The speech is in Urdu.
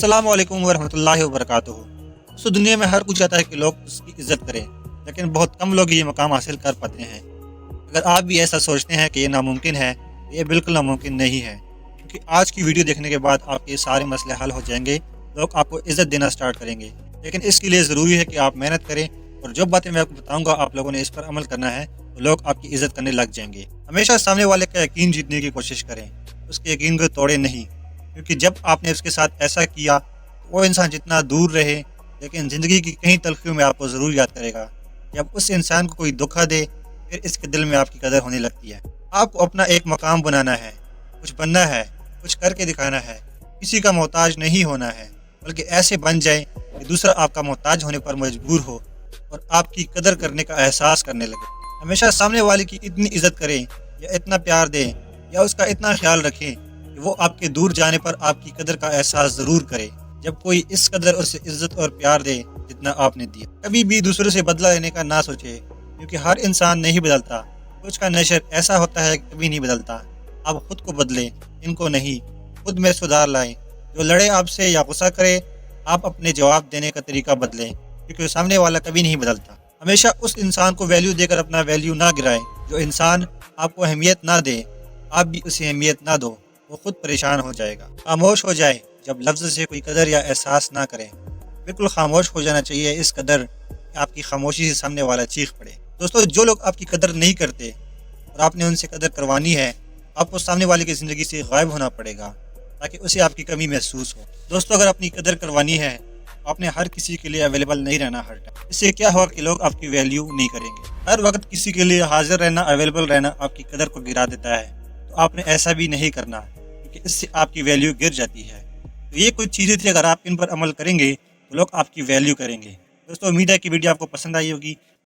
السلام علیکم ورحمۃ اللہ وبرکاتہ۔ دنیا میں ہر کچھ چاہتا ہے کہ لوگ اس کی عزت کریں، لیکن بہت کم لوگ یہ مقام حاصل کر پاتے ہیں۔ اگر آپ بھی ایسا سوچتے ہیں کہ یہ ناممکن ہے تو یہ بالکل ناممکن نہیں ہے، کیونکہ آج کی ویڈیو دیکھنے کے بعد آپ کے سارے مسئلے حل ہو جائیں گے، لوگ آپ کو عزت دینا سٹارٹ کریں گے۔ لیکن اس کے لیے ضروری ہے کہ آپ محنت کریں، اور جو باتیں میں آپ کو بتاؤں گا آپ لوگوں نے اس پر عمل کرنا ہے تو لوگ آپ کی عزت کرنے لگ جائیں گے۔ ہمیشہ سامنے والے کا یقین جیتنے کی کوشش کریں، اس کے یقین کو توڑیں نہیں، کیونکہ جب آپ نے اس کے ساتھ ایسا کیا وہ انسان جتنا دور رہے لیکن زندگی کی کئی تلخیوں میں آپ کو ضرور یاد کرے گا۔ جب اس انسان کو کوئی دھوکا دے پھر اس کے دل میں آپ کی قدر ہونے لگتی ہے۔ آپ کو اپنا ایک مقام بنانا ہے، کچھ بننا ہے، کچھ کر کے دکھانا ہے، کسی کا محتاج نہیں ہونا ہے، بلکہ ایسے بن جائے کہ دوسرا آپ کا محتاج ہونے پر مجبور ہو اور آپ کی قدر کرنے کا احساس کرنے لگے۔ ہمیشہ سامنے والے کی اتنی عزت کریں یا اتنا پیار دیں یا اس کا اتنا خیال رکھیں کہ وہ آپ کے دور جانے پر آپ کی قدر کا احساس ضرور کرے، جب کوئی اس قدر اسے عزت اور پیار دے جتنا آپ نے دیا۔ کبھی بھی دوسرے سے بدلہ لینے کا نہ سوچے، کیونکہ ہر انسان نہیں بدلتا، کچھ کا نیچر ایسا ہوتا ہے کہ کبھی نہیں بدلتا۔ آپ خود کو بدلیں، ان کو نہیں۔ خود میں سدھار لائیں۔ جو لڑے آپ سے یا غصہ کرے، آپ اپنے جواب دینے کا طریقہ بدلیں، کیونکہ سامنے والا کبھی نہیں بدلتا۔ ہمیشہ اس انسان کو ویلیو دے کر اپنا ویلیو نہ گرائیں۔ جو انسان آپ کو اہمیت نہ دے، آپ بھی اسے اہمیت نہ دو، وہ خود پریشان ہو جائے گا۔ خاموش ہو جائے جب لفظ سے کوئی قدر یا احساس نہ کریں۔ بالکل خاموش ہو جانا چاہیے، اس قدر کہ آپ کی خاموشی سے سامنے والا چیخ پڑے۔ دوستو، جو لوگ آپ کی قدر نہیں کرتے اور آپ نے ان سے قدر کروانی ہے، آپ کو سامنے والے کی زندگی سے غائب ہونا پڑے گا تاکہ اسے آپ کی کمی محسوس ہو۔ دوستو، اگر اپنی قدر کروانی ہے آپ نے ہر کسی کے لیے اویلیبل نہیں رہنا ہر ٹائم۔ اس سے کیا ہوگا کہ لوگ آپ کی ویلیو نہیں کریں گے۔ ہر وقت کسی کے لیے حاضر رہنا، اویلیبل رہنا آپ کی قدر کو گرا دیتا ہے، تو آپ نے ایسا بھی نہیں کرنا، کیونکہ اس سے آپ کی ویلیو گر جاتی ہے۔ تو یہ کچھ چیزیں تھی، اگر آپ ان پر عمل کریں گے تو لوگ آپ کی ویلیو کریں گے۔ دوستو، امید ہے کہ ویڈیو آپ کو پسند آئی ہوگی۔